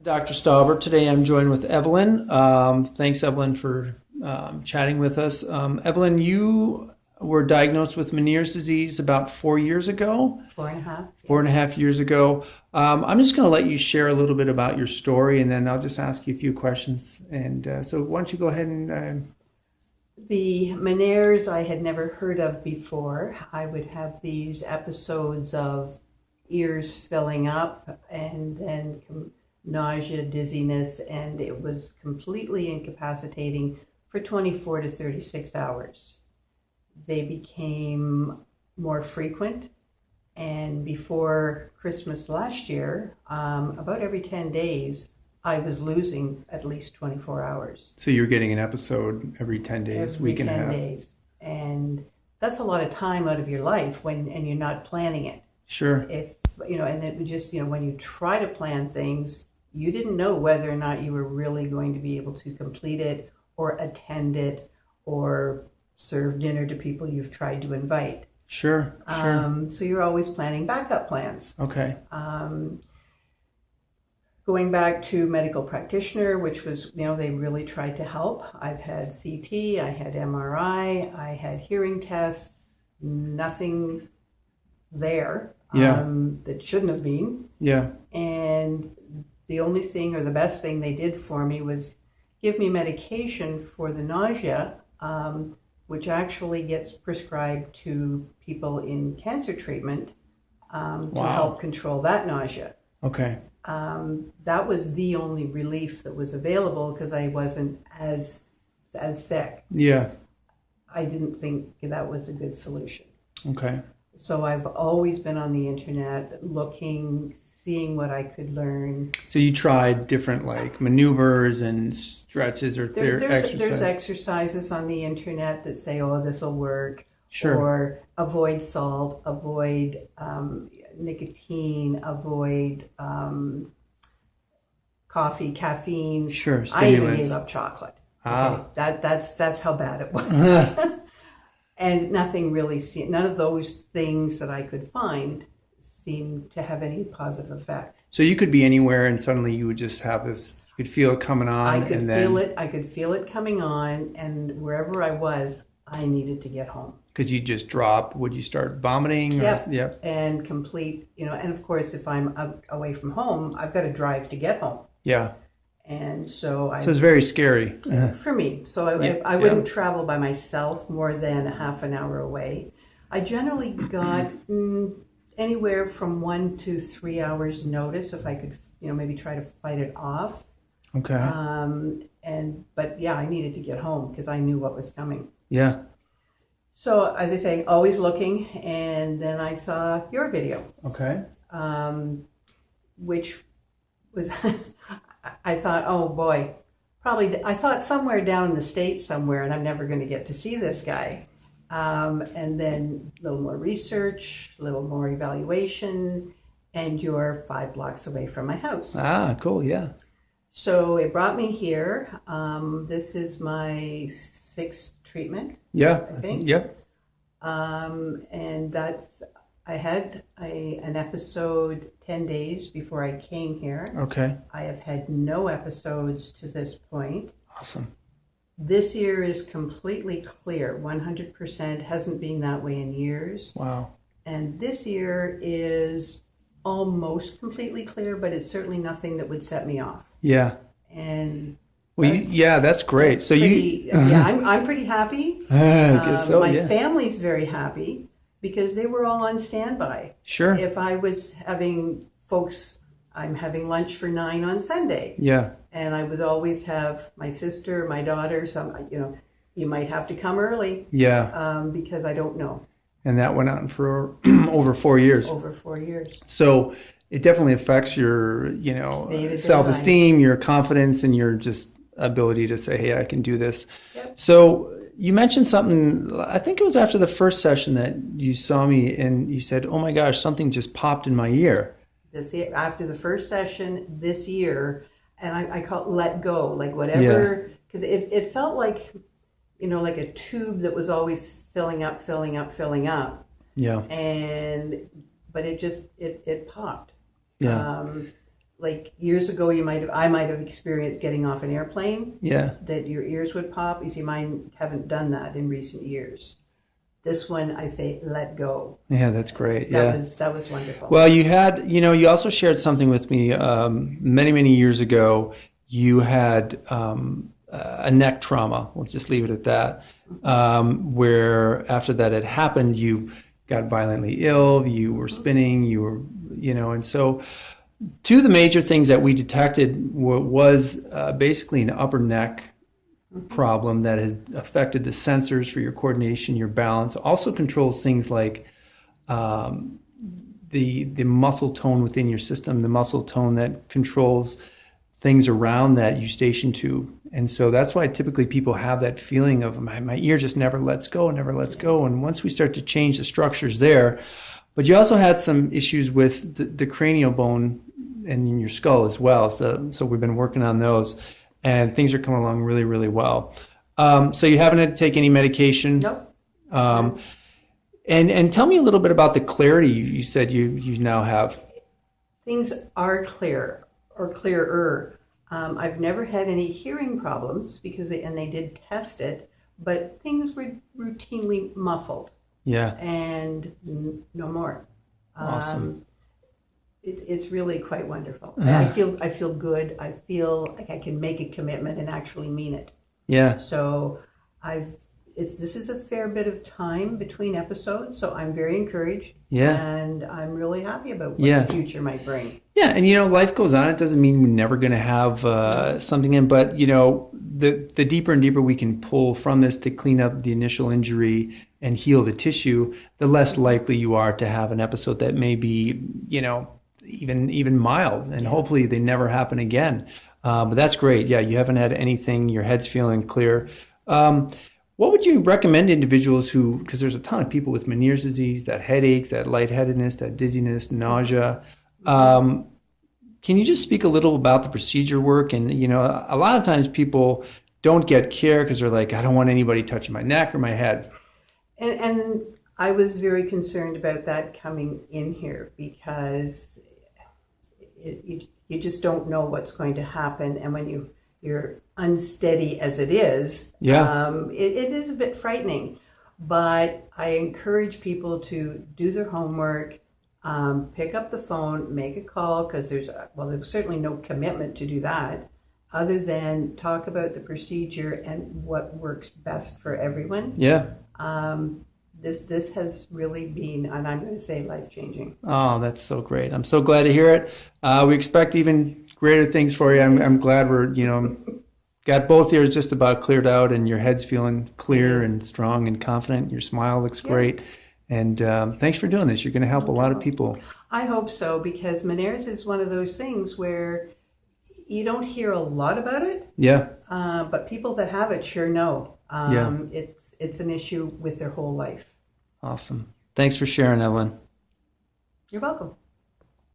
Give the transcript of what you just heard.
Dr. Stauber. Today I'm joined with Evelyn. Thanks, Evelyn, for chatting with us. Evelyn, you were diagnosed with Menieres disease about 4 years ago. 4.5. 4.5 years ago. I'm just going to let you share a little bit about your story, and then I'll just ask you a few questions. And so why don't you go ahead and... The Menieres I had never heard of before. I would have these episodes of ears filling up and then nausea, dizziness, and it was completely incapacitating for 24 to 36 hours. They became more frequent, and before Christmas last year, about every 10 days, I was losing at least 24 hours. So you're getting an episode every 10 days, Every week and a 10 half. days. And that's a lot of time out of your life and you're not planning it. Sure. If, and then just, when you try to plan things, you didn't know whether or not you were really going to be able to complete it or attend it or serve dinner to people you've tried to invite. Sure. So you're always planning backup plans. Okay. Going back to medical practitioner, which was, they really tried to help. I've had CT, I had MRI, I had hearing tests, nothing there that shouldn't have been. Yeah. And the only thing or the best thing they did for me was give me medication for the nausea, which actually gets prescribed to people in cancer treatment to help control that nausea. Okay. That was the only relief that was available because I wasn't as sick. Yeah. I didn't think that was a good solution. Okay. So I've always been on the internet looking, seeing what I could learn. So you tried different maneuvers and stretches or exercises? There's exercises on the internet that say, oh, this will work. Sure. Or avoid salt, avoid nicotine, avoid coffee, caffeine. Sure, I even stimulants. gave up chocolate. Ah. Okay, that's how bad it was. And none of those things that I could find seemed to have any positive effect. So you could be anywhere and suddenly you would just have this, you could feel it coming on. I could feel it coming on, and wherever I was, I needed to get home. Because you just drop, would you start vomiting? Yep. And complete, and of course, if I'm away from home, I've got to drive to get home. Yeah. And so it's very scary. For me. So I wouldn't travel by myself more than a half an hour away. I generally got anywhere from 1 to 3 hours notice if I could, maybe try to fight it off. Okay. But I needed to get home because I knew what was coming. Yeah. So, as I say, always looking, and then I saw your video. Okay. Which was, I thought, oh boy, I thought somewhere down in the States somewhere, and I'm never going to get to see this guy. And then a little more research, a little more evaluation, and you're 5 blocks away from my house. Ah, cool, yeah. So it brought me here. This is my 6th treatment. Yeah, I think. Yep. And I had an episode 10 days before I came here. Okay. I have had no episodes to this point. Awesome. This year is completely clear, 100%, hasn't been that way in years. Wow. And this year is almost completely clear, but it's certainly nothing that would set me off. Yeah. And that's great. So I'm pretty happy. I guess so, my family's very happy because they were all on standby. Sure. If I was having folks, I'm having lunch for 9 on Sunday. Yeah. And I would always have my sister, my daughter, you might have to come early. Yeah. Because I don't know. And that went on for over 4 years. Over 4 years. So it definitely affects your, self-esteem, your confidence, and your just ability to say, hey, I can do this. Yep. So you mentioned something, I think it was after the first session that you saw me and you said, oh my gosh, something just popped in my ear. After the first session this year, and I call it let go, like whatever, because it felt like, like a tube that was always filling up. Yeah. But it just, it popped. Yeah. like years ago, I might have experienced getting off an airplane, Yeah. that your ears would pop. You see, mine haven't done that in recent years. This one, I say, let go. Yeah, that's great. Yeah. That was wonderful. Well, you also shared something with me many, many years ago. You had a neck trauma. Let's just leave it at that. Where after that had happened, you got violently ill, you were spinning, and so two of the major things that we detected was basically an upper neck problem that has affected the sensors for your coordination, your balance, also controls things like the muscle tone within your system, the muscle tone that controls things around that eustachian tube. And so that's why typically people have that feeling of my ear just never lets go, never lets go. And once we start to change the structures there, but you also had some issues with the cranial bone and in your skull as well. So we've been working on those, and things are coming along really, really well. So you haven't had to take any medication? Nope. And tell me a little bit about the clarity you said you now have. Things are clear, or clearer. I've never had any hearing problems because they did test it, but things were routinely muffled. Yeah. And no more. Awesome. It's really quite wonderful. Yeah. I feel good. I feel like I can make a commitment and actually mean it. Yeah. So this is a fair bit of time between episodes, so I'm very encouraged. Yeah. And I'm really happy about what the future might bring. Yeah, and life goes on. It doesn't mean we're never going to have something in, but the deeper and deeper we can pull from this to clean up the initial injury and heal the tissue, the less likely you are to have an episode that may be, even mild, and hopefully they never happen again. But that's great. Yeah, you haven't had anything. Your head's feeling clear. What would you recommend individuals because there's a ton of people with Menieres disease, that headache, that lightheadedness, that dizziness, nausea. Can you just speak a little about the procedure work? And, a lot of times people don't get care because they're like, I don't want anybody touching my neck or my head. And I was very concerned about that coming in here because you just don't know what's going to happen. And when you're unsteady as it is, it is a bit frightening. But I encourage people to do their homework, pick up the phone, make a call, because there's certainly no commitment to do that, other than talk about the procedure and what works best for everyone. Yeah. This has really been, and I'm going to say, life-changing. Oh, that's so great. I'm so glad to hear it. We expect even greater things for you. I'm glad we're, got both ears just about cleared out, and your head's feeling clear and strong and confident. Your smile looks great. And thanks for doing this. You're going to help a lot of people. I hope so, because Menieres is one of those things where you don't hear a lot about it. Yeah. But people that have it sure know. It's an issue with their whole life. Awesome. Thanks for sharing, Evelyn. You're welcome.